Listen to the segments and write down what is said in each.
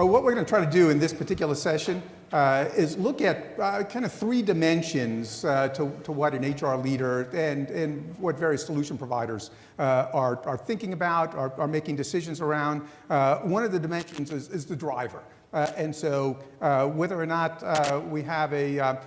What we're going to try to do in this particular session is look at kind of three dimensions to what an HR leader and what various solution providers are thinking about, are making decisions around. One of the dimensions is the driver. And so whether or not we have a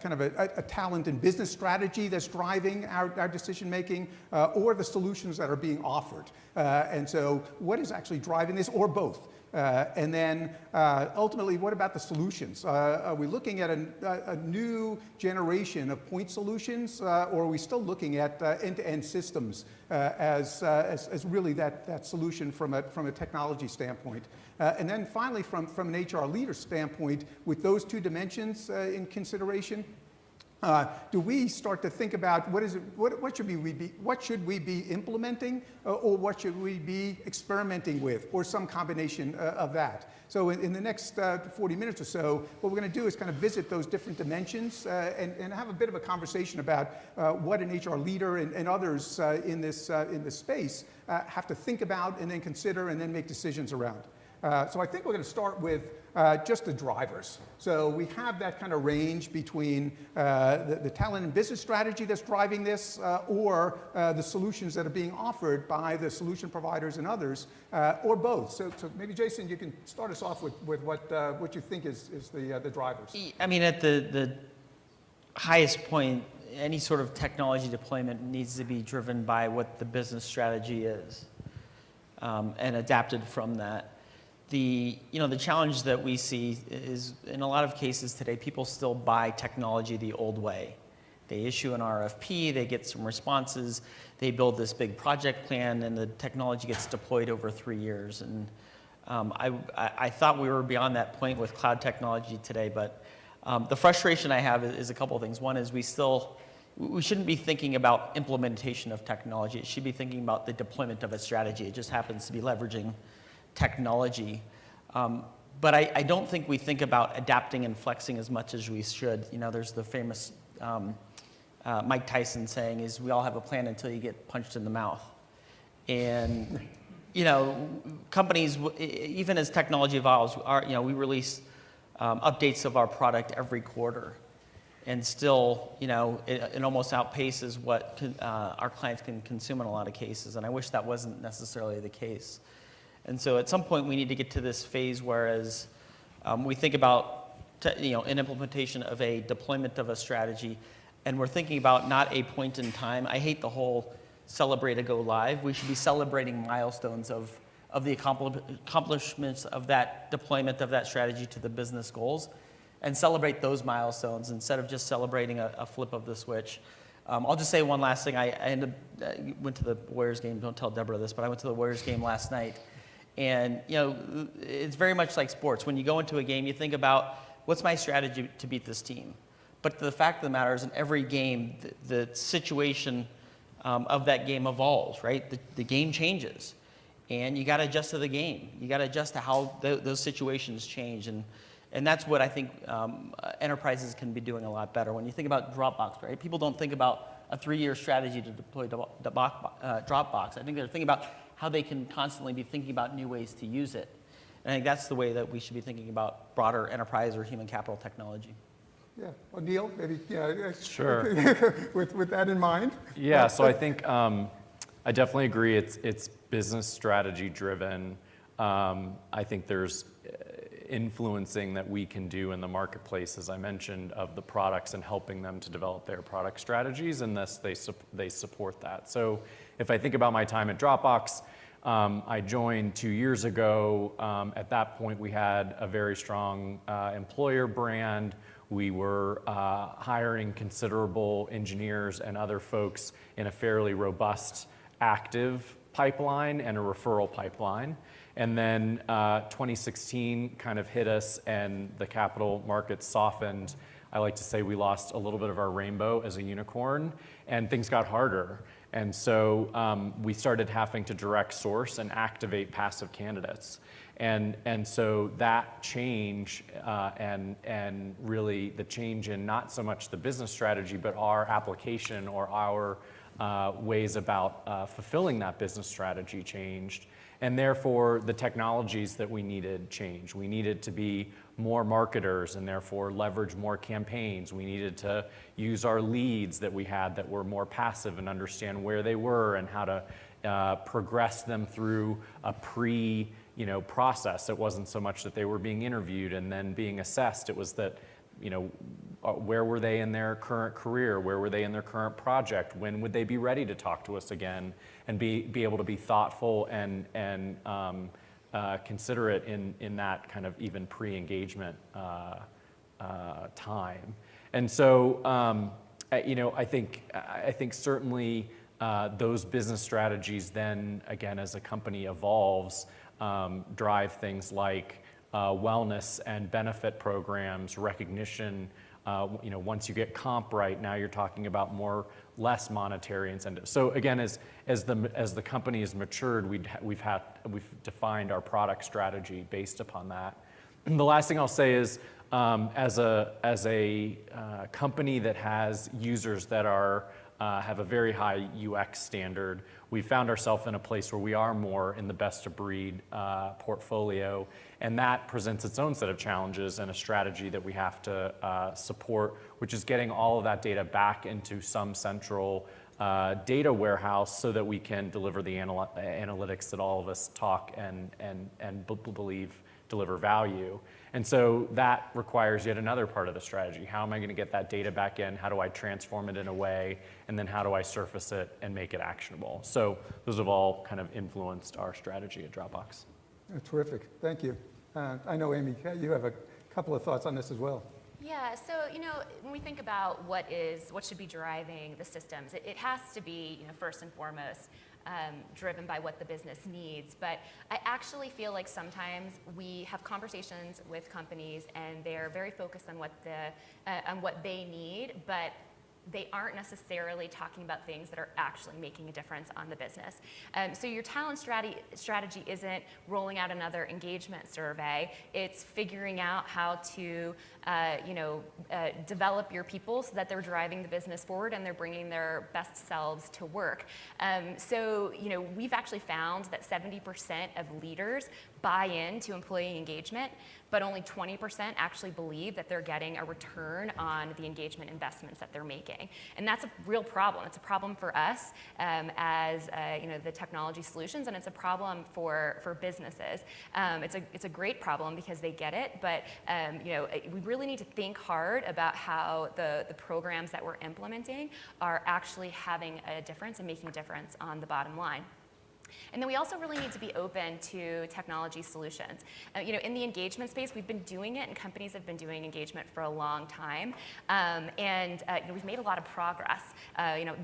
kind of a talent and business strategy that's driving our decision making, or the solutions that are being offered. And so what is actually driving this, or both? And then ultimately, what about the solutions? Are we looking at a new generation of point solutions, or are we still looking at end-to-end systems as really that solution from a technology standpoint? And then finally, from an HR leader standpoint, with those two dimensions in consideration, do we start to think about what should we be implementing, or what should we be experimenting with, or some combination of that? So in the next 40 minutes or so, what we're going to do is kind of visit those different dimensions and have a bit of a conversation about what an HR leader and others in this space have to think about and then consider and then make decisions around. So I think we're going to start with just the drivers. So we have that kind of range between the talent and business strategy that's driving this, or the solutions that are being offered by the solution providers and others, or both. So maybe Jason, you can start us off with what you think is the drivers. I mean, at the highest point, any sort of technology deployment needs to be driven by what the business strategy is, and adapted from that. The challenge that we see is, in a lot of cases today, people still buy technology the old way. They issue an RFP, they get some responses, they build this big project plan, and the technology gets deployed over 3 years. And I thought we were beyond that point with cloud technology today, but the frustration I have is a couple of things. One is we shouldn't be thinking about implementation of technology. It should be thinking about the deployment of a strategy. It just happens to be leveraging technology. But I don't think we think about adapting and flexing as much as we should. There's the famous Mike Tyson saying is, we all have a plan until you get punched in the mouth. And, companies, even as technology evolves, we release updates of our product every quarter. And still, it almost outpaces what our clients can consume in a lot of cases. And I wish that wasn't necessarily the case. And so at some point, we need to get to this phase whereas we think about an implementation of a deployment of a strategy, and we're thinking about not a point in time. I hate the whole celebrate a go live. We should be celebrating milestones of the accomplishments of that deployment of that strategy to the business goals, and celebrate those milestones instead of just celebrating a flip of the switch. I'll just say one last thing. I went to the Warriors game. Don't tell Deborah this, but I went to the Warriors game last night. And it's very much like sports. When you go into a game, you think about, what's my strategy to beat this team? But the fact of the matter is, in every game, the situation of that game evolves, right? The game changes. And you got to adjust to the game. You got to adjust to how those situations change. And that's what I think enterprises can be doing a lot better. When you think about Dropbox, right? People don't think about a 3-year strategy to deploy Dropbox. I think they're thinking about how they can constantly be thinking about new ways to use it. And I think that's the way that we should be thinking about broader enterprise or human capital technology. Yeah, well, Neil, maybe Sure. with that in mind. Yeah, so I think I definitely agree. It's business strategy driven. I think there's influencing that we can do in the marketplace, as I mentioned, of the products and helping them to develop their product strategies, and thus they support that. So if I think about my time at Dropbox, I joined 2 years ago. At that point, we had a very strong employer brand. We were hiring considerable engineers and other folks in a fairly robust, active pipeline and a referral pipeline. And then 2016 kind of hit us and the capital markets softened. I like to say we lost a little bit of our rainbow as a unicorn, and things got harder. And so we started having to direct source and activate passive candidates. And so that change and really the change in not so much the business strategy, but our application or our ways about fulfilling that business strategy changed. And therefore, the technologies that we needed changed. We needed to be more marketers and therefore leverage more campaigns. We needed to use our leads that we had that were more passive and understand where they were and how to progress them through a process. It wasn't so much that they were being interviewed and then being assessed. It was that, where were they in their current career? Where were they in their current project? When would they be ready to talk to us again? And be able to be thoughtful and considerate in that kind of even pre-engagement time. And so, I think certainly those business strategies then, again, as a company evolves, drive things like wellness and benefit programs, recognition. Once you get comp right, now you're talking about less monetary incentives. So again, as the company has matured, we've defined our product strategy based upon that. And the last thing I'll say is, as a company that has users that have a very high UX standard, we found ourselves in a place where we are more in the best of breed portfolio, and that presents its own set of challenges and a strategy that we have to support, which is getting all of that data back into some central data warehouse so that we can deliver the analytics that all of us talk and believe deliver value. And so that requires yet another part of the strategy. How am I going to get that data back in? How do I transform it in a way? And then how do I surface it and make it actionable? So those have all kind of influenced our strategy at Dropbox. Terrific, thank you. I know, Amy, you have a couple of thoughts on this as well. Yeah, so when we think about what should be driving the systems, it has to be first and foremost driven by what the business needs. But I actually feel like sometimes we have conversations with companies and they're very focused on what they need, but they aren't necessarily talking about things that are actually making a difference on the business. So your talent strategy isn't rolling out another engagement survey. It's figuring out how to develop your people so that they're driving the business forward and they're bringing their best selves to work. So we've actually found that 70% of leaders buy into employee engagement, but only 20% actually believe that they're getting a return on the engagement investments that they're making. And that's a real problem. It's a problem for us as the technology solutions, and it's a problem for businesses. It's a great problem because they get it, but we really need to think hard about how the programs that we're implementing are actually having a difference and making a difference on the bottom line. And then we also really need to be open to technology solutions. In the engagement space, we've been doing it, and companies have been doing engagement for a long time. We've made a lot of progress.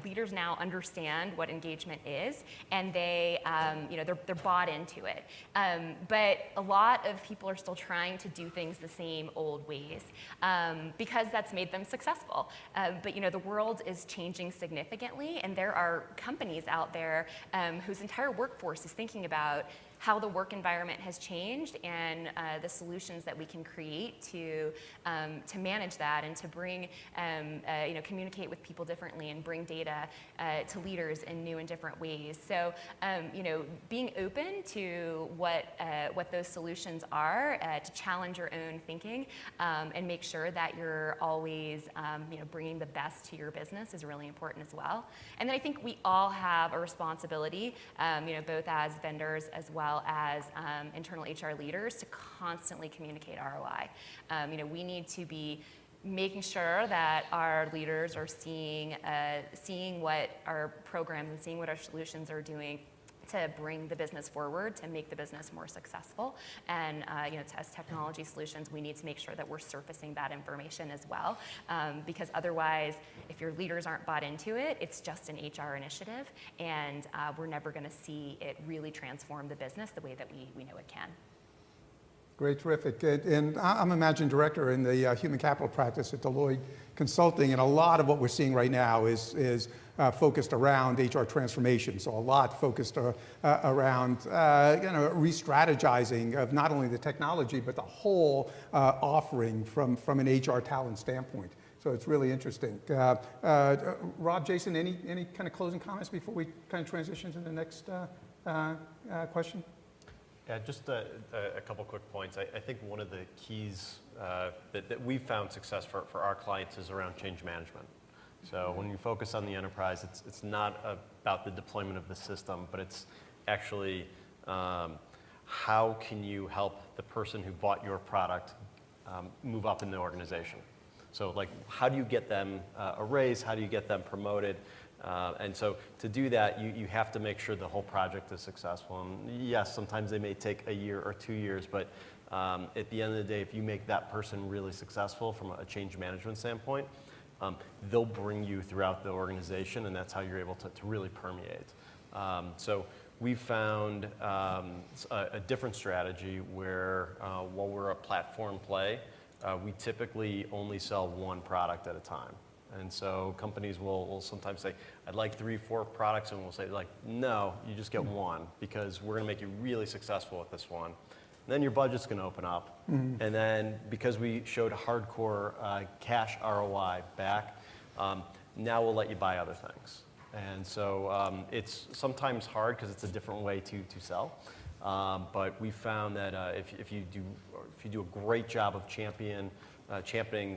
Leaders now understand what engagement is, and they're bought into it. But a lot of people are still trying to do things the same old ways because that's made them successful. But the world is changing significantly, and there are companies out there whose entire workforce is thinking about how the work environment has changed and the solutions that we can create to manage that and to bring, communicate with people differently and bring data to leaders in new and different ways. So, being open to what those solutions are, to challenge your own thinking and make sure that you're always, bringing the best to your business is really important as well. And then I think we all have a responsibility, both as vendors as well as internal HR leaders to constantly communicate ROI. We need to be making sure that our leaders are seeing what our programs and seeing what our solutions are doing to bring the business forward, to make the business more successful. And as technology solutions, we need to make sure that we're surfacing that information as well, because otherwise, if your leaders aren't bought into it, it's just an HR initiative, and we're never going to see it really transform the business the way that we know it can. Great, terrific. And I'm a managing director in the human capital practice at Deloitte Consulting, and a lot of what we're seeing right now is focused around HR transformation. So a lot focused around re-strategizing of not only the technology, but the whole offering from an HR talent standpoint. So it's really interesting. Rob, Jason, any kind of closing comments before we kind of transition to the next question? Yeah, just a couple quick points. I think one of the keys that we've found success for our clients is around change management. So when you focus on the enterprise, it's not about the deployment of the system, but it's actually how can you help the person who bought your product move up in the organization. So like, how do you get them a raise? How do you get them promoted? And so to do that, you have to make sure the whole project is successful. And yes, sometimes they may take a year or 2 years, but at the end of the day, if you make that person really successful from a change management standpoint, they'll bring you throughout the organization, and that's how you're able to really permeate. So we found a different strategy where while we're a platform play, we typically only sell one product at a time. And so companies will sometimes say, I'd like 3, 4 products, and we'll say like, no, you just get one, because we're gonna make you really successful with this one. And then your budget's gonna open up. And then because we showed hardcore cash ROI back, now we'll let you buy other things. And so it's sometimes hard because it's a different way to sell. But we found that if you do a great job of championing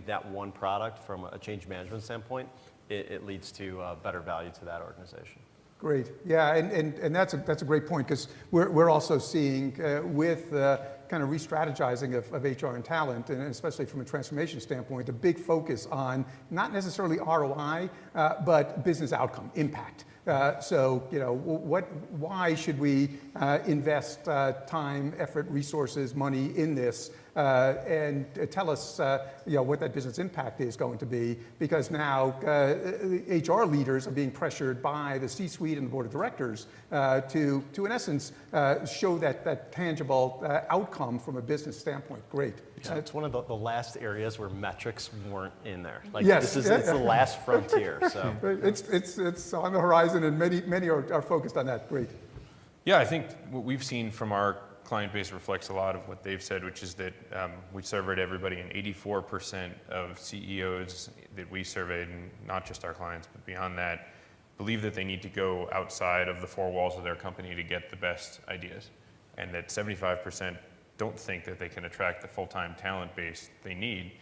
that one product from a change management standpoint, it leads to better value to that organization. Great. Yeah, and that's a great point, because we're also seeing with kind of re-strategizing of HR and talent, and especially from a transformation standpoint, a big focus on not necessarily ROI, but business outcome, impact. So, you know, why should we invest time, effort, resources, money in this, and tell us, you know, what that business impact is going to be, because now HR leaders are being pressured by the C-suite and the board of directors to in essence, show that tangible outcome from a business standpoint. Great. So it's one of the last areas where metrics weren't in there. Like, yes, it's the last frontier. So it's on the horizon, and many are focused on that. Great. Yeah, I think what we've seen from our client base reflects a lot of what they've said, which is that we surveyed everybody, and 84% of CEOs that we surveyed, and not just our clients, but beyond that, believe that they need to go outside of the 4 walls of their company to get the best ideas, and that 75% don't think that they can attract the full-time talent base they need,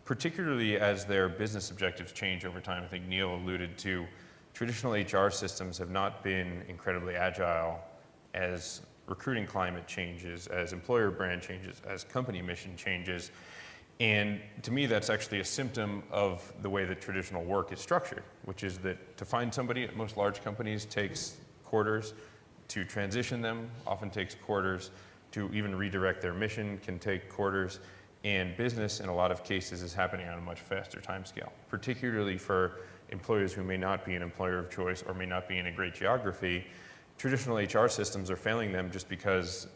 particularly as their business objectives change over time. I think Neil alluded to traditional HR systems have not been incredibly agile as recruiting climate changes, as employer brand changes, as company mission changes. And to me, that's actually a symptom of the way that traditional work is structured, which is that to find somebody at most large companies takes quarters, to transition them often takes quarters, to even redirect their mission can take quarters, and business in a lot of cases is happening on a much faster timescale, particularly for employers who may not be an employer of choice or may not be in a great geography. Traditional HR systems are failing them just because,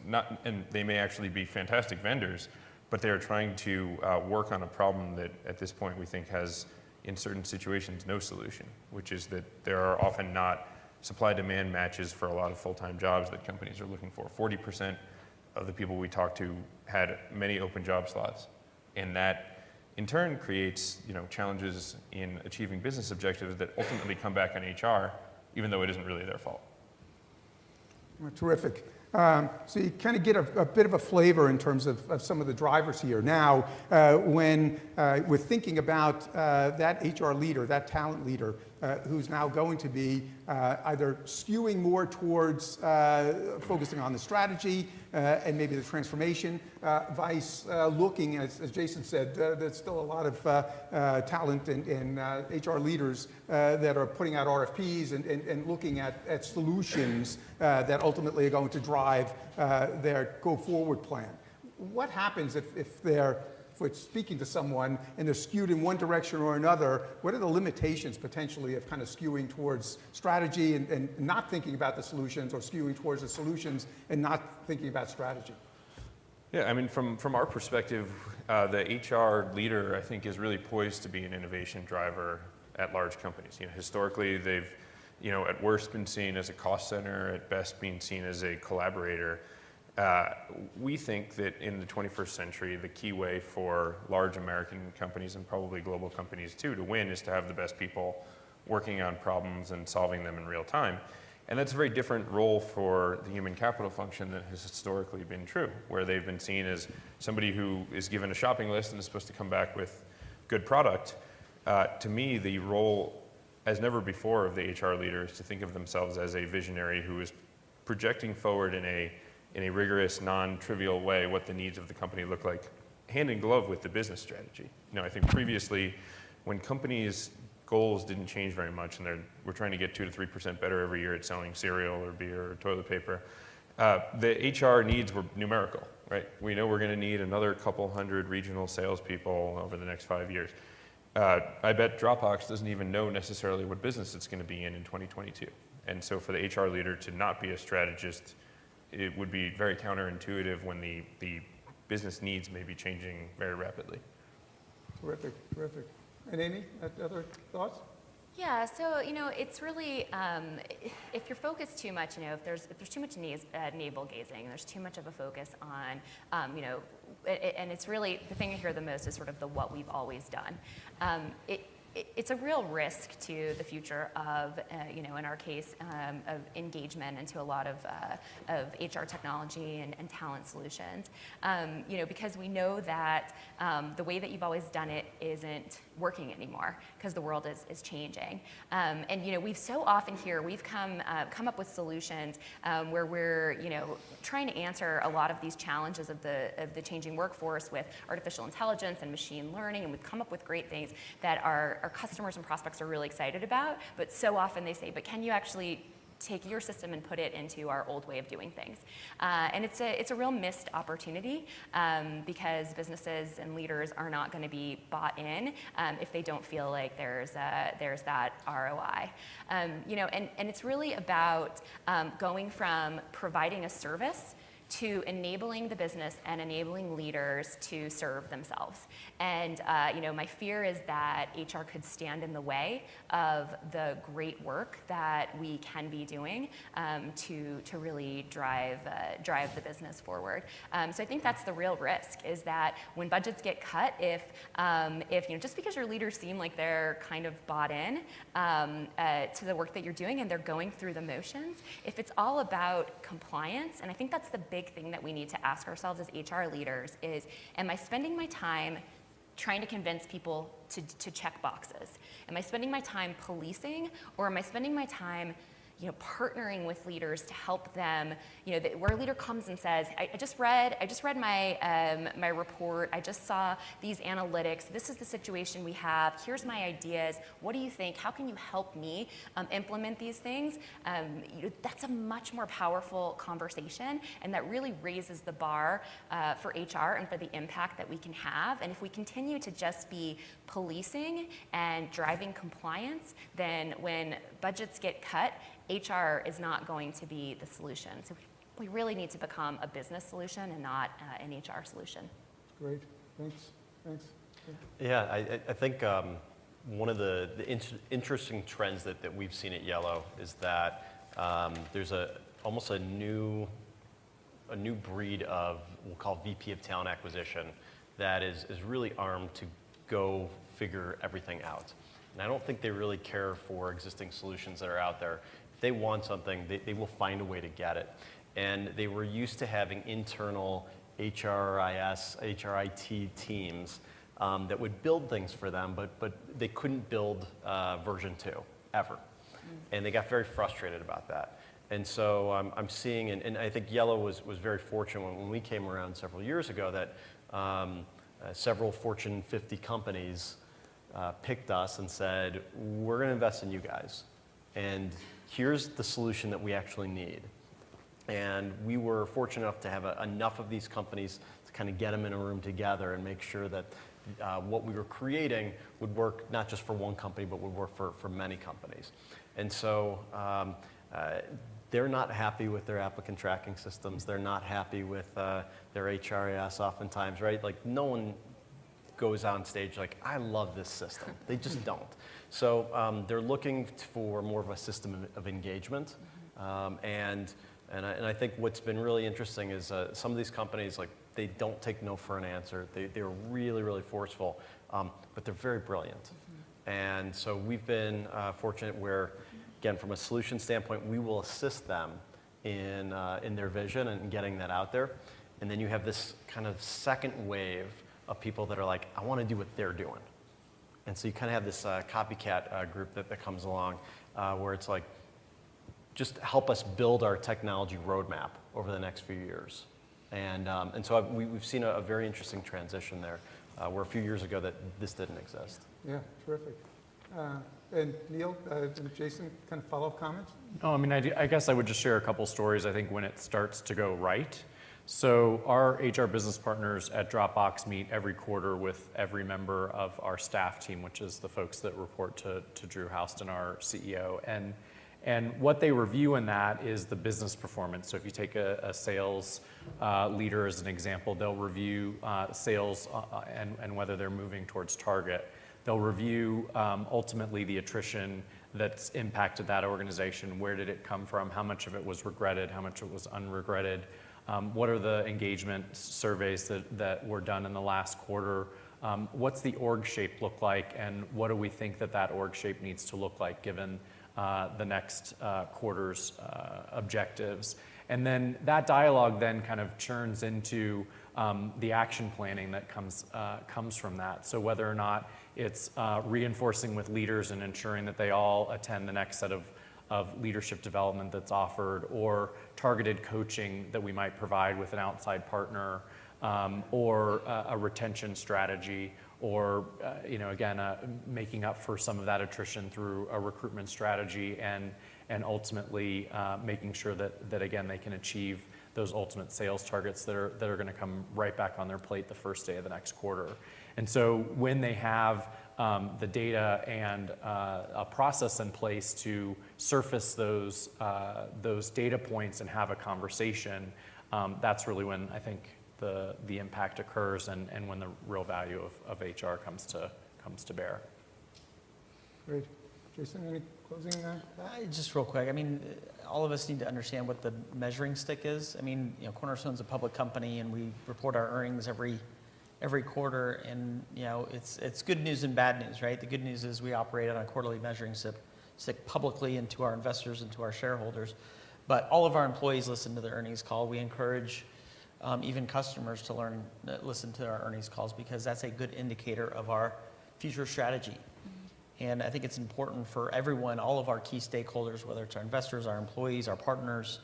and they may actually be fantastic vendors, but they're trying to work on a problem that at this point we think has, in certain situations, no solution, which is that there are often not supply-demand matches for a lot of full-time jobs that companies are looking for. 40% of the people we talked to had many open job slots, and that in turn creates, you know, challenges in achieving business objectives that ultimately come back on HR, even though it isn't really their fault. Terrific. So you kind of get a bit of a flavor in terms of some of the drivers here. Now, when we're thinking about that HR leader, that talent leader, who's now going to be either skewing more towards focusing on the strategy and maybe the transformation, vice looking, as Jason said, there's still a lot of talent and HR leaders that are putting out RFPs and looking at solutions that ultimately are going to drive their go-forward plan. What happens if we're speaking to someone and they're skewed in one direction or another? What are the limitations potentially of kind of skewing towards strategy and not thinking about the solutions, or skewing towards the solutions and not thinking about strategy? Yeah, I mean, from our perspective, the HR leader, I think, is really poised to be an innovation driver at large companies. You know, historically, they've, you know, at worst been seen as a cost center, at best being seen as a collaborator. We think that in the 21st century, the key way for large American companies, and probably global companies too, to win is to have the best people working on problems and solving them in real time. And that's a very different role for the human capital function that has historically been true, where they've been seen as somebody who is given a shopping list and is supposed to come back with good product. To me, the role, as never before, of the HR leader is to think of themselves as a visionary who is projecting forward in a rigorous, non-trivial way what the needs of the company look like, hand in glove with the business strategy. I think previously, when companies' goals didn't change very much, and we're trying to get 2 to 3% better every year at selling cereal or beer or toilet paper, the HR needs were numerical, right? We know we're going to need another couple hundred regional salespeople over the next 5 years. I bet Dropbox doesn't even know necessarily what business it's going to be in 2022. And so for the HR leader to not be a strategist, it would be very counterintuitive when the business needs may be changing very rapidly. Terrific, terrific. And Amy, other thoughts? Yeah, so it's really if you're focused too much, if there's too much navel gazing, there's too much of a focus on, and it's really the thing I hear the most is sort of the what we've always done. It's a real risk to the future of, in our case, of engagement and to a lot of HR technology and talent solutions, because we know that the way that you've always done it isn't working anymore because the world is changing. And we've so often here, we've come up with solutions where we're, trying to answer a lot of these challenges of the changing workforce with artificial intelligence and machine learning, and we've come up with great things that our customers and prospects are really excited about, but so often they say, but can you actually take your system and put it into our old way of doing things? And it's a real missed opportunity because businesses and leaders are not going to be bought in if they don't feel like there's that ROI. And it's really about going from providing a service to enabling the business and enabling leaders to serve themselves. And my fear is that HR could stand in the way of the great work that we can be doing to really drive the business forward. So I think that's the real risk, is that when budgets get cut, if just because your leaders seem like they're kind of bought in to the work that you're doing and they're going through the motions, if it's all about compliance, and I think that's the big thing that we need to ask ourselves as HR leaders is, am I spending my time trying to convince people to check boxes? Am I spending my time policing, or am I spending my time partnering with leaders to help them, where a leader comes and says, I just read my report, I just saw these analytics, this is the situation we have, here's my ideas, what do you think, how can you help me implement these things? That's a much more powerful conversation, and that really raises the bar for HR and for the impact that we can have. And if we continue to just be policing and driving compliance, then when budgets get cut, HR is not going to be the solution. So we really need to become a business solution and not an HR solution. Great, thanks. Yeah, I think one of the interesting trends that we've seen at Yello is that there's almost a new breed of, we'll call VP of talent acquisition, that is really armed to go figure everything out. And I don't think they really care for existing solutions that are out there. If they want something, they will find a way to get it. And they were used to having internal HRIS, HRIT teams that would build things for them, but they couldn't build version 2, ever. And they got very frustrated about that. And so I'm seeing, and I think Yello was very fortunate when we came around several years ago, that several Fortune 50 companies picked us and said, we're going to invest in you guys. And here's the solution that we actually need. And we were fortunate enough to have enough of these companies to kind of get them in a room together and make sure that what we were creating would work not just for one company, but would work for many companies. And so they're not happy with their applicant tracking systems. They're not happy with their HRIS oftentimes, right? Like, no one goes on stage like, I love this system. They just don't. So they're looking for more of a system of engagement. And I think what's been really interesting is some of these companies, like, they don't take no for an answer. They're really, really forceful, but they're very brilliant. And so we've been fortunate where again, from a solution standpoint, we will assist them in their vision and getting that out there. And then you have this kind of second wave of people that are like, I want to do what they're doing. And so you kind of have this copycat group that comes along where it's like, just help us build our technology roadmap over the next few years. And so we've seen a very interesting transition there, where a few years ago that this didn't exist. Yeah, terrific. And Neil and Jason, kind of follow-up comments? No, I mean, I guess I would just share a couple stories, I think, when it starts to go right. So our HR business partners at Dropbox meet every quarter with every member of our staff team, which is the folks that report to Drew Houston, our CEO. And what they review in that is the business performance. So if you take a sales leader as an example, they'll review sales and whether they're moving towards target. They'll review ultimately the attrition that's impacted that organization. Where did it come from? How much of it was regretted? How much of it was unregretted? What are the engagement surveys that were done in the last quarter? What's the org shape look like? And what do we think that org shape needs to look like given the next quarter's objectives? And then that dialogue then kind of churns into the action planning that comes from that. So whether or not it's reinforcing with leaders and ensuring that they all attend the next set of leadership development that's offered, or targeted coaching that we might provide with an outside partner, or a retention strategy, or again, making up for some of that attrition through a recruitment strategy, and ultimately making sure that again they can achieve those ultimate sales targets that are going to come right back on their plate the first day of the next quarter. And so when they have the data and a process in place to surface those data points and have a conversation, that's really when I think the impact occurs and when the real value of HR comes to bear. Great. Jason, any closing? Just real quick, I mean, all of us need to understand what the measuring stick is. I mean, Cornerstone's a public company and we report our earnings every quarter, and it's good news and bad news, right? The good news is we operate on a quarterly measuring stick publicly and to our investors and to our shareholders. But all of our employees listen to the earnings call. We encourage even customers to listen to our earnings calls, because that's a good indicator of our future strategy. And I think it's important for everyone, all of our key stakeholders, whether it's our investors, our employees, our partners,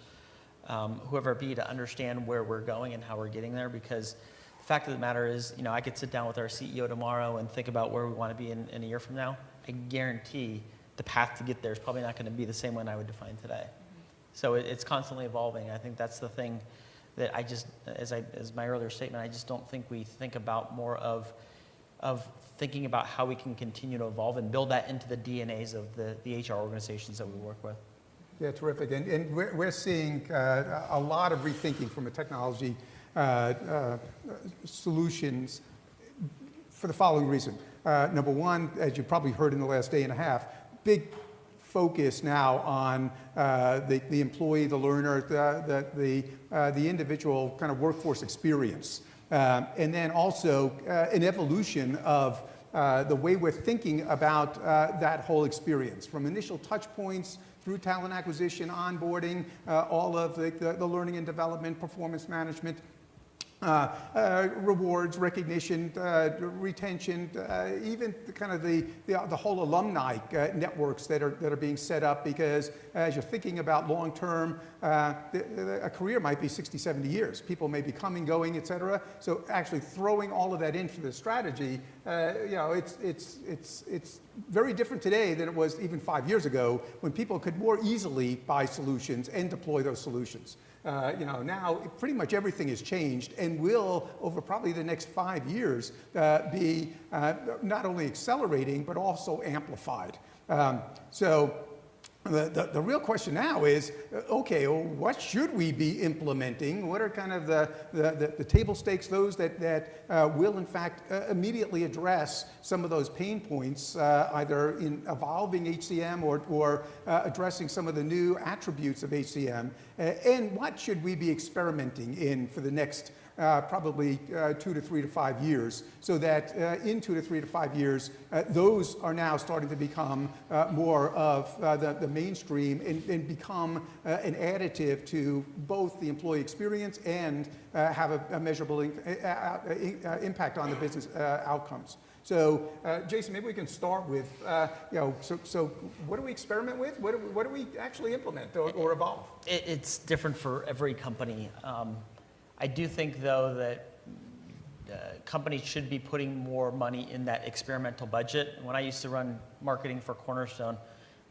whoever it be, to understand where we're going and how we're getting there. Because the fact of the matter is, I could sit down with our CEO tomorrow and think about where we want to be in a year from now. I guarantee the path to get there is probably not going to be the same one I would define today. So it's constantly evolving. I think that's the thing that I just, as my earlier statement, I just don't think we think about more of thinking about how we can continue to evolve and build that into the DNAs of the HR organizations that we work with. Yeah, terrific. And we're seeing a lot of rethinking from a technology solutions for the following reason. Number one, as you probably heard in the last day and a half, big focus now on the employee, the learner, the individual kind of workforce experience. And then also an evolution of the way we're thinking about that whole experience, from initial touch points through talent acquisition, onboarding, all of the learning and development, performance management, rewards, recognition, retention, even the whole alumni networks that are being set up, because as you're thinking about long term, a career might be 60, 70 years. People may be coming, going, et cetera. So actually throwing all of that into the strategy, it's very different today than it was even 5 years ago, when people could more easily buy solutions and deploy those solutions. Now pretty much everything has changed and will, over probably the next 5 years, be not only accelerating, but also amplified. So the real question now is, okay, well, what should we be implementing? What are kind of the table stakes, those that will in fact immediately address some of those pain points, either in evolving HCM or addressing some of the new attributes of HCM? And what should we be experimenting in for the next probably 2 to 3 to 5 years, so that in 2 to 3 to 5 years, those are now starting to become more of the mainstream and become an additive to both the employee experience and have a measurable impact on the business outcomes. So, Jason, maybe we can start with, so what do we experiment with? What do we actually implement or evolve? It's different for every company. I do think, though, that companies should be putting more money in that experimental budget. When I used to run marketing for Cornerstone,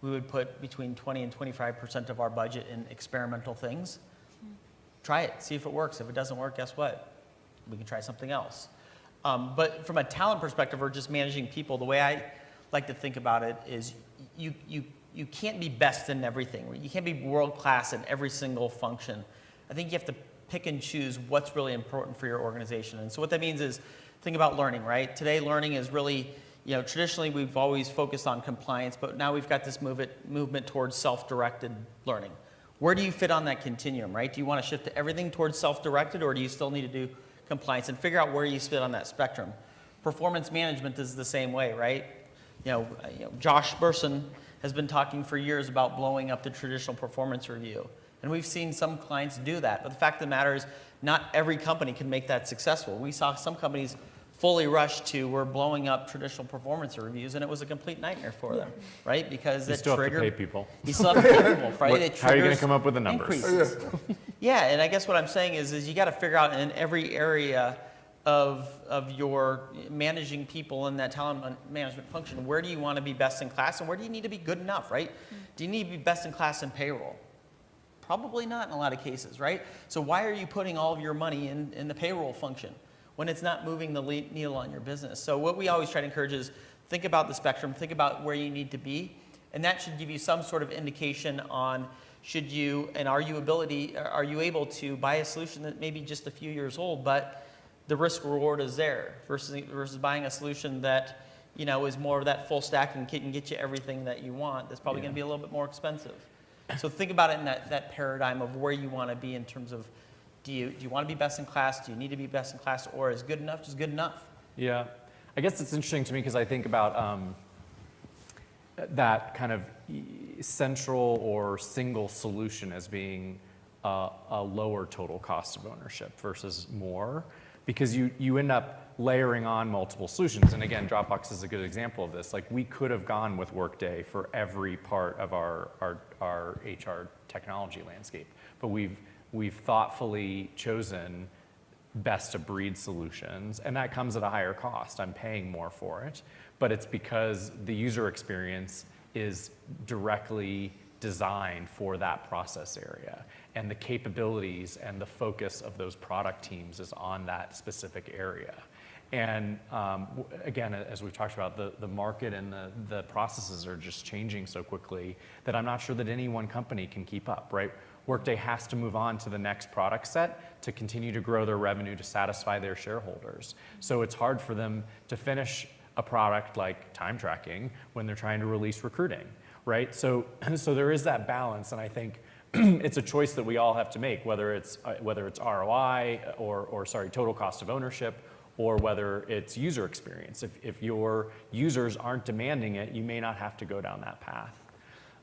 we would put between 20 and 25% of our budget in experimental things. Try it, see if it works. If it doesn't work, guess what? We can try something else. But from a talent perspective or just managing people, the way I like to think about it is you can't be best in everything. You can't be world class in every single function. I think you have to pick and choose what's really important for your organization. And so what that means is think about learning, right? Today learning is really, traditionally we've always focused on compliance, but now we've got this movement towards self-directed learning. Where do you fit on that continuum, right? Do you want to shift to everything towards self-directed, or do you still need to do compliance, and figure out where you fit on that spectrum? Performance management is the same way, right? Josh Bersin has been talking for years about blowing up the traditional performance review. And we've seen some clients do that. But the fact of the matter is, not every company can make that successful. We saw some companies fully rush to, we're blowing up traditional performance reviews, and it was a complete nightmare for them, right? Because You it still triggered. have to pay people. You still have to pay people, right? It How are you going triggers to come up with the numbers? increases. Yeah, and I guess what I'm saying is you got to figure out in every area of your managing people in that talent management function, where do you want to be best in class, and where do you need to be good enough, right? Do you need to be best in class in payroll? Probably not in a lot of cases, right? So why are you putting all of your money in the payroll function when it's not moving the needle on your business? So what we always try to encourage is think about the spectrum, think about where you need to be, and that should give you some sort of indication on should you, and are you able to buy a solution that may be just a few years old, but the risk reward is there versus buying a solution that is more of that full stack and can get you everything that you want. That's probably going to be a little bit more expensive. So think about it in that paradigm of where you want to be in terms of do you want to be best in class? Do you need to be best in class? Or is good enough just good enough? Yeah. I guess it's interesting to me because I think about that kind of central or single solution as being a lower total cost of ownership versus more, because you end up layering on multiple solutions. And again, Dropbox is a good example of this. Like, we could have gone with Workday for every part of our HR technology landscape, but we've thoughtfully chosen best of breed solutions, and that comes at a higher cost. I'm paying more for it, but it's because the user experience is directly designed for that process area, and the capabilities and the focus of those product teams is on that specific area. And again, as we've talked about, the market and the processes are just changing so quickly that I'm not sure that any one company can keep up, right? Workday has to move on to the next product set to continue to grow their revenue to satisfy their shareholders. So it's hard for them to finish a product like time tracking when they're trying to release recruiting, right? So there is that balance, and I think it's a choice that we all have to make, whether it's ROI or total cost of ownership, or whether it's user experience. If your users aren't demanding it, you may not have to go down that path.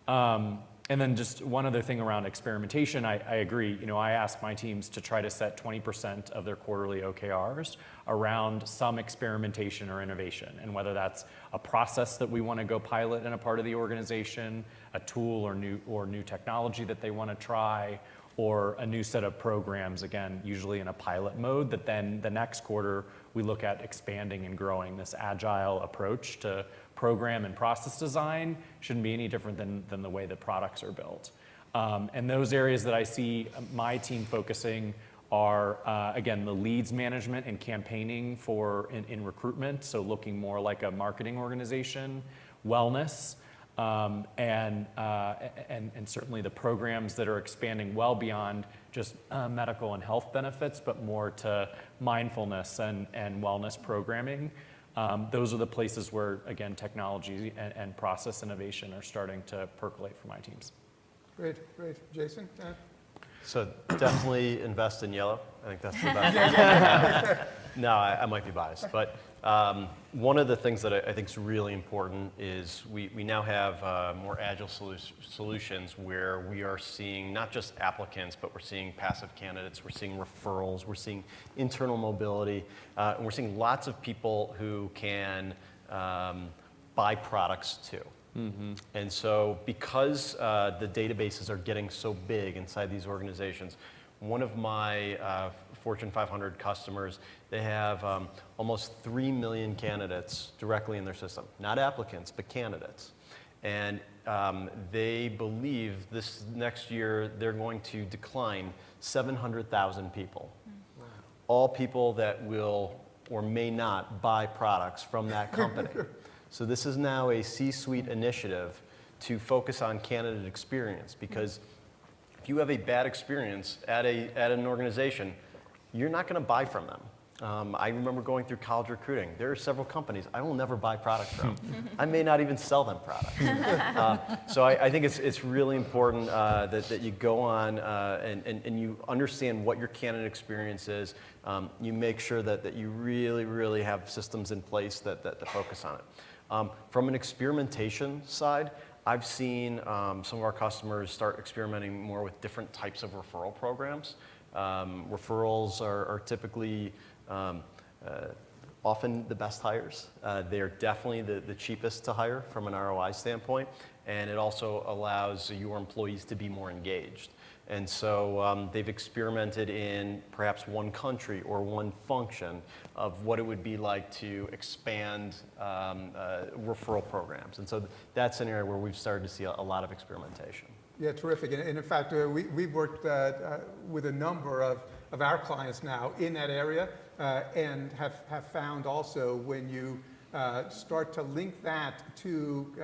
And then just one other thing around experimentation, I agree. I ask my teams to try to set 20% of their quarterly OKRs around some experimentation or innovation, and whether that's a process that we want to go pilot in a part of the organization, a tool or new technology that they want to try, or a new set of programs, again, usually in a pilot mode, that then the next quarter we look at expanding and growing. This agile approach to program and process design shouldn't be any different than the way that products are built. And those areas that I see my team focusing are, again, the leads management and campaigning in recruitment, so looking more like a marketing organization, wellness, and certainly the programs that are expanding well beyond just medical and health benefits, but more to mindfulness and wellness programming. Those are the places where, again, technology and process innovation are starting to percolate for my teams. Great. Jason? So definitely invest in Yello. I think that's the best. No, I might be biased, but one of the things that I think is really important is we now have more agile solutions where we are seeing not just applicants, but we're seeing passive candidates, we're seeing referrals, we're seeing internal mobility, and we're seeing lots of people who can buy products too. And so because the databases are getting so big inside these organizations, one of my Fortune 500 customers, they have almost 3 million candidates directly in their system. Not applicants, but candidates. And they believe this next year they're going to decline 700,000 people. Wow. All people that will or may not buy products from that company. So this is now a C-suite initiative to focus on candidate experience, because if you have a bad experience at an organization, you're not going to buy from them. I remember going through college recruiting. There are several companies I will never buy products from. I may not even sell them products. So I think it's really important that you go on and you understand what your candidate experience is. You make sure that you really, really have systems in place that focus on it. From an experimentation side, I've seen some of our customers start experimenting more with different types of referral programs. Referrals are typically often the best hires. They are definitely the cheapest to hire from an ROI standpoint, and it also allows your employees to be more engaged. And so they've experimented in perhaps one country or one function of what it would be like to expand referral programs. And so that's an area where we've started to see a lot of experimentation. Yeah, terrific. And in fact, we've worked with a number of our clients now in that area and have found also when you start to link that to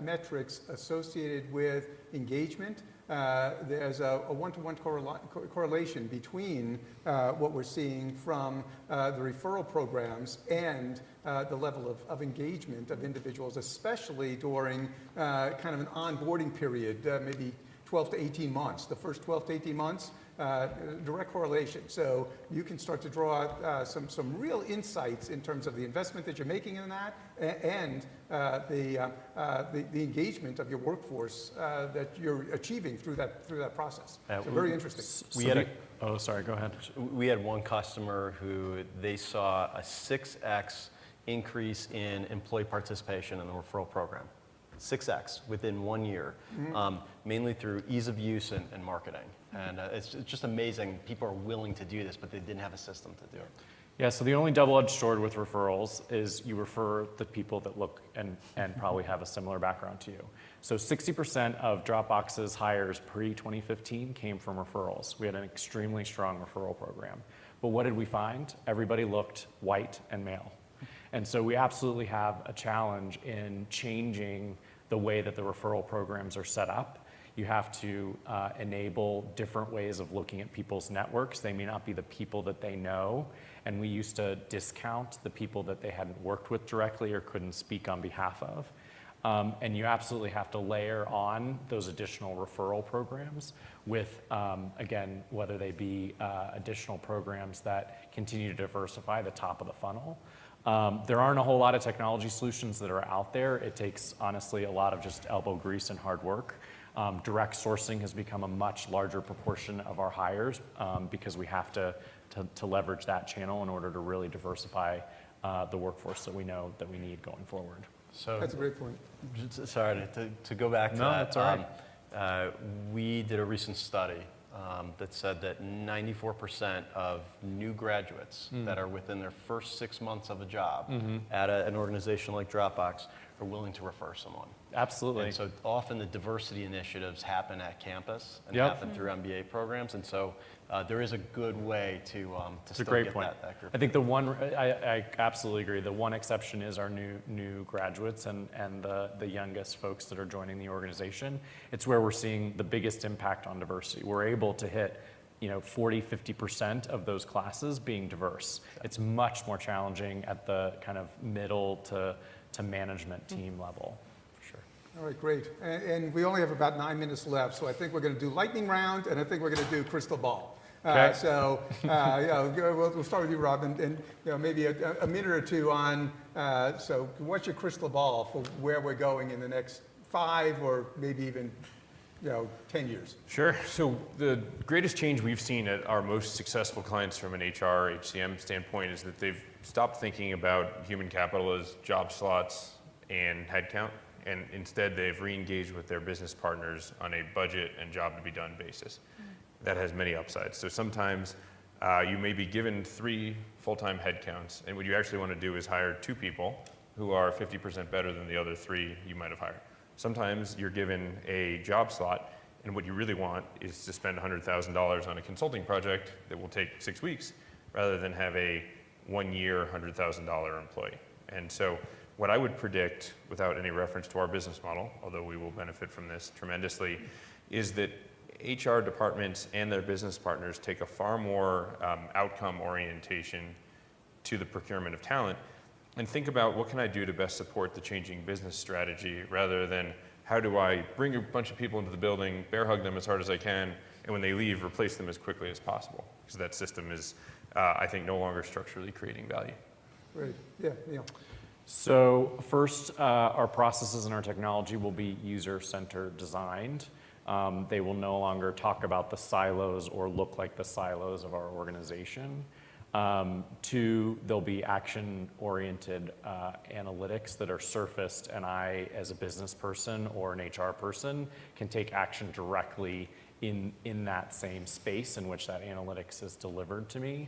metrics associated with engagement, there's a one-to-one correlation between what we're seeing from the referral programs and the level of engagement of individuals, especially during kind of an onboarding period, maybe 12 to 18 months. The first 12 to 18 months, direct correlation. So you can start to draw some real insights in terms of the investment that you're making in that and the engagement of your workforce that you're achieving through that process. So very interesting. Oh, sorry, go ahead. We had one customer who they saw a 6x increase in employee participation in the referral program. 6x within 1 year, mainly through ease of use and marketing. And it's just amazing. People are willing to do this, but they didn't have a system to do it. Yeah, so the only double-edged sword with referrals is you refer the people that look and probably have a similar background to you. So 60% of Dropbox's hires pre-2015 came from referrals. We had an extremely strong referral program. But what did we find? Everybody looked white and male. And so we absolutely have a challenge in changing the way that the referral programs are set up. You have to enable different ways of looking at people's networks. They may not be the people that they know, and we used to discount the people that they hadn't worked with directly or couldn't speak on behalf of. And you absolutely have to layer on those additional referral programs with, again, whether they be additional programs that continue to diversify the top of the funnel. There aren't a whole lot of technology solutions that are out there. It takes, honestly, a lot of just elbow grease and hard work. Direct sourcing has become a much larger proportion of our hires because we have to leverage that channel in order to really diversify the workforce that we know that we need going forward. So That's a great point. Sorry, to go back to No, that. that's all right. We did a recent study that said that 94% of new graduates that are within their first 6 months of a job at an organization like Dropbox are willing to refer someone. Absolutely. And so often the diversity initiatives happen at campus and happen through MBA programs, and so there is a good way to It's a still great get point. that group. I think I absolutely agree. The one exception is our new graduates and the youngest folks that are joining the organization. It's where we're seeing the biggest impact on diversity. We're able to hit 40, 50% of those classes being diverse. It's much more challenging at the kind of middle to management team level, for sure. All right, great. And we only have about 9 minutes left, so I think we're going to do lightning round, and I think we're going to do crystal ball. Okay. We'll start with you, Rob, and maybe a minute or two on, so what's your crystal ball for where we're going in the next 5 or maybe even 10 years? Sure. So the greatest change we've seen at our most successful clients from an HR, HCM standpoint is that they've stopped thinking about human capital as job slots and headcount, and instead they've re-engaged with their business partners on a budget and job to be done basis. That has many upsides. So sometimes you may be given 3 full-time headcounts, and what you actually want to do is hire 2 people who are 50% better than the other 3 you might have hired. Sometimes you're given a job slot, and what you really want is to spend $100,000 on a consulting project that will take 6 weeks, rather than have a 1-year, $100,000 employee. And so what I would predict, without any reference to our business model, although we will benefit from this tremendously, is that HR departments and their business partners take a far more outcome orientation to the procurement of talent, and think about what can I do to best support the changing business strategy, rather than how do I bring a bunch of people into the building, bear hug them as hard as I can, and when they leave, replace them as quickly as possible. Because that system is, I think, no longer structurally creating value. Great. Yeah, Neil. So first, our processes and our technology will be user-centered designed. They will no longer talk about the silos or look like the silos of our organization. 2, there'll be action-oriented analytics that are surfaced, and I, as a business person or an HR person, can take action directly in that same space in which that analytics is delivered to me.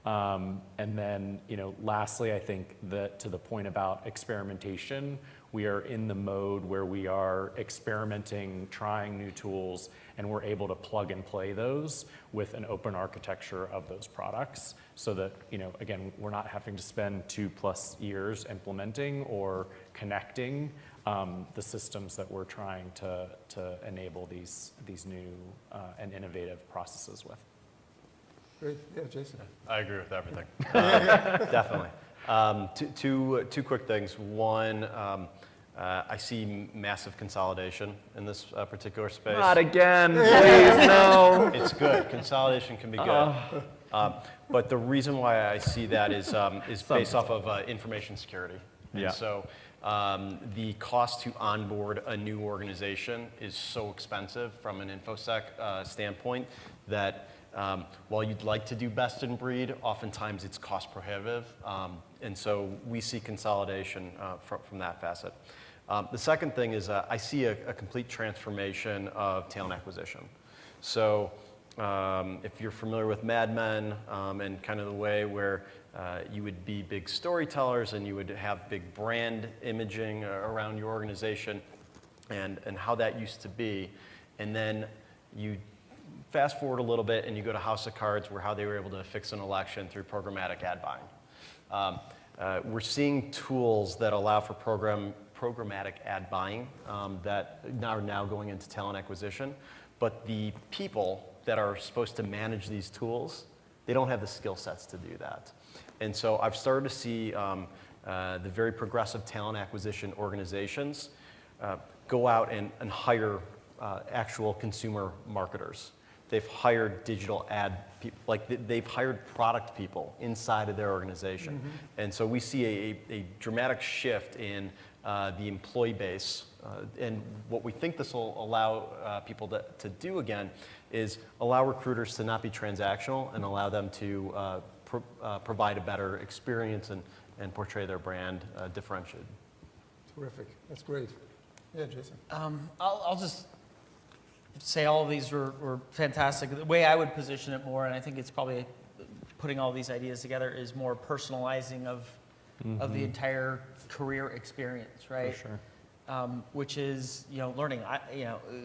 And then, lastly, I think that to the point about experimentation, we are in the mode where we are experimenting, trying new tools, and we're able to plug and play those with an open architecture of those products, so that, again, we're not having to spend 2+ years implementing or connecting the systems that we're trying to enable these new and innovative processes with. Great. Yeah, Jason. I agree with everything. Definitely. Two quick things. One, I see massive consolidation in this particular space. Not again, please, no. It's good. Consolidation can be good. But the reason why I see that is based off of information security. And Yeah. so the cost to onboard a new organization is so expensive from an InfoSec standpoint that while you'd like to do best in breed, oftentimes it's cost prohibitive. And so we see consolidation from that facet. The second thing is I see a complete transformation of talent acquisition. So if you're familiar with Mad Men and kind of the way where you would be big storytellers and you would have big brand imaging around your organization and how that used to be, and then you fast forward a little bit and you go to House of Cards, where how they were able to fix an election through programmatic ad buying. We're seeing tools that allow for programmatic ad buying that are now going into talent acquisition, but the people that are supposed to manage these tools, they don't have the skill sets to do that. And so I've started to see the very progressive talent acquisition organizations go out and hire actual consumer marketers. They've hired digital ad people, like they've hired product people inside of their organization. Mm-hmm. And so we see a dramatic shift in the employee base. And what we think this will allow people to do again is allow recruiters to not be transactional and allow them to provide a better experience and portray their brand differentiated. Terrific. That's great. Yeah, Jason. I'll just say all of these were fantastic. The way I would position it more, and I think it's probably putting all these ideas together, is more personalizing of the entire career experience, right? For sure. Which is, learning.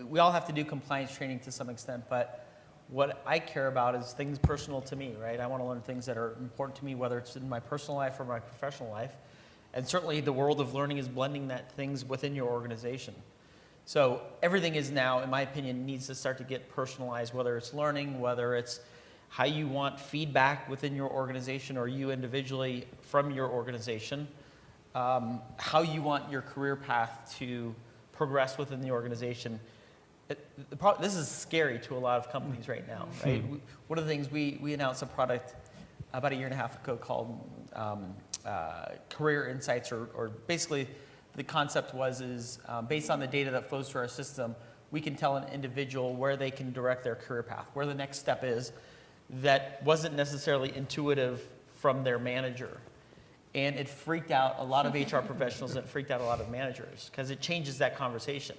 We all have to do compliance training to some extent, but what I care about is things personal to me, right? I want to learn things that are important to me, whether it's in my personal life or my professional life. And certainly the world of learning is blending that things within your organization. So everything is now, in my opinion, needs to start to get personalized, whether it's learning, whether it's how you want feedback within your organization or you individually from your organization, how you want your career path to progress within the organization. This is scary to a lot of companies right now, right? One of the things we announced a product about a year and a half ago called Career Insights, or basically the concept is based on the data that flows through our system, we can tell an individual where they can direct their career path, where the next step is that wasn't necessarily intuitive from their manager. And it freaked out a lot of HR professionals, and it freaked out a lot of managers because it changes that conversation.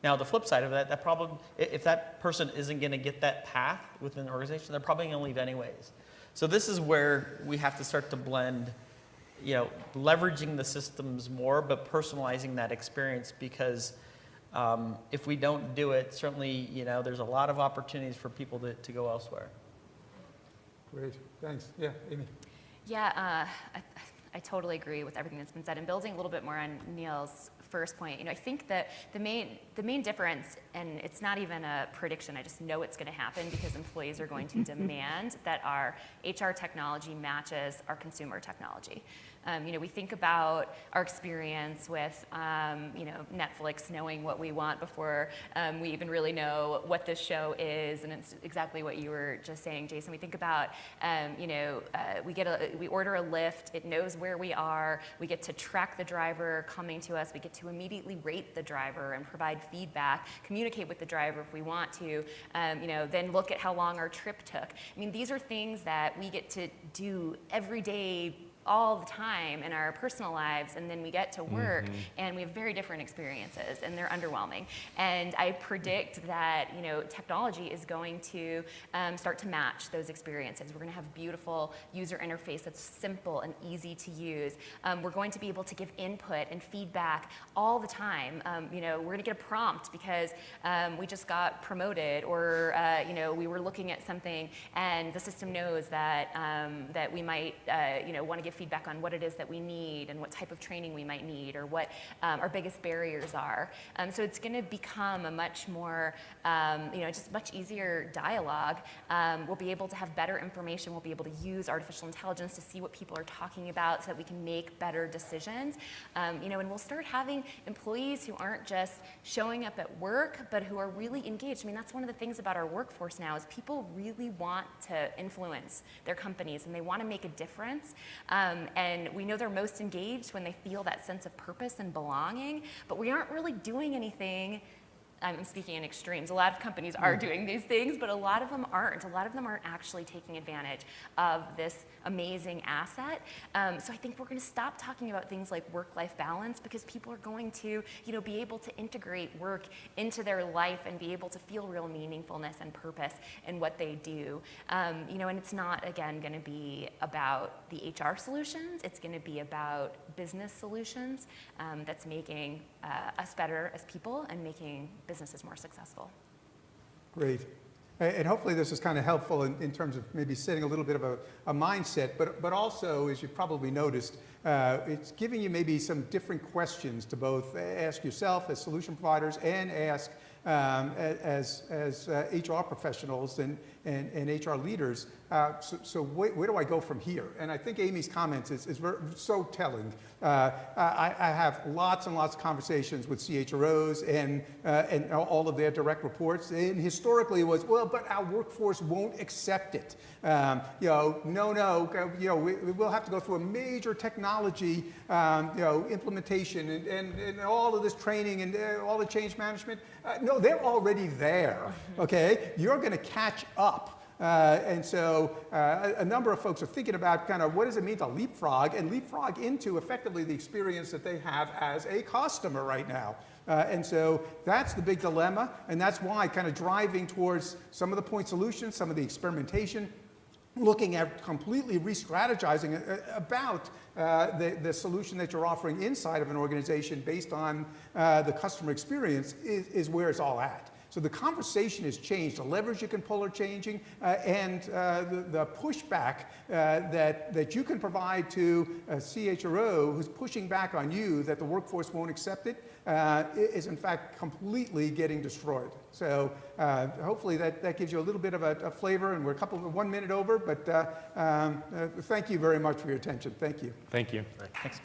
Now, the flip side of that problem, if that person isn't going to get that path within the organization, they're probably going to leave anyways. So this is where we have to start to blend, leveraging the systems more, but personalizing that experience, because if we don't do it, certainly, there's a lot of opportunities for people to go elsewhere. Great, thanks. Yeah, Amy. Yeah, I totally agree with everything that's been said. And building a little bit more on Neil's first point, I think that the main difference, and it's not even a prediction, I just know it's going to happen because employees are going to demand that our HR technology matches our consumer technology. We think about our experience with, Netflix knowing what we want before we even really know what this show is, and it's exactly what you were just saying, Jason. We think about, we order a Lyft, it knows where we are, we get to track the driver coming to us, we get to immediately rate the driver and provide feedback, communicate with the driver if we want to, then look at how long our trip took. I mean, these are things that we get to do every day, all the time in our personal lives, and then we get to work and we have very different experiences, and they're underwhelming. And I predict that technology is going to start to match those experiences. We're going to have beautiful user interface that's simple and easy to use. We're going to be able to give input and feedback all the time. We're going to get a prompt because we just got promoted, or we were looking at something and the system knows that that we might want to give feedback on what it is that we need and what type of training we might need, or what our biggest barriers are. So it's going to become a much more, just much easier dialogue. We'll be able to have better information. We'll be able to use artificial intelligence to see what people are talking about so that we can make better decisions. And we'll start having employees who aren't just showing up at work, but who are really engaged. I mean, that's one of the things about our workforce now is people really want to influence their companies, and they want to make a difference. And we know they're most engaged when they feel that sense of purpose and belonging, but we aren't really doing anything. I'm speaking in extremes. A lot of companies are doing these things, but a lot of them aren't. A lot of them aren't actually taking advantage of this amazing asset. So I think we're going to stop talking about things like work-life balance, because people are going to, be able to integrate work into their life and be able to feel real meaningfulness and purpose in what they do. And it's not, again, going to be about the HR solutions. It's going to be about business solutions that's making us better as people and making businesses more successful. Great. And hopefully this is kind of helpful in terms of maybe setting a little bit of a mindset, but also, as you've probably noticed, it's giving you maybe some different questions to both ask yourself as solution providers and ask as HR professionals and HR leaders. So where do I go from here? And I think Amy's comments is so telling. I have lots and lots of conversations with CHROs and all of their direct reports. And historically it was, well, but our workforce won't accept it. No, we'll have to go through a major technology, implementation and all of this training and all the change management. No, they're already there. Okay, you're going to catch up. And so a number of folks are thinking about kind of what does it mean to leapfrog into effectively the experience that they have as a customer right now. And so that's the big dilemma, and that's why kind of driving towards some of the point solutions, some of the experimentation, looking at completely re-strategizing about the solution that you're offering inside of an organization based on the customer experience is where it's all at. So the conversation has changed, the levers you can pull are changing, and the pushback that you can provide to a CHRO who's pushing back on you that the workforce won't accept it is in fact completely getting destroyed. So hopefully that gives you a little bit of a flavor, and we're 1 minute over, but thank you very much for your attention. Thank you. Thank you. Thanks.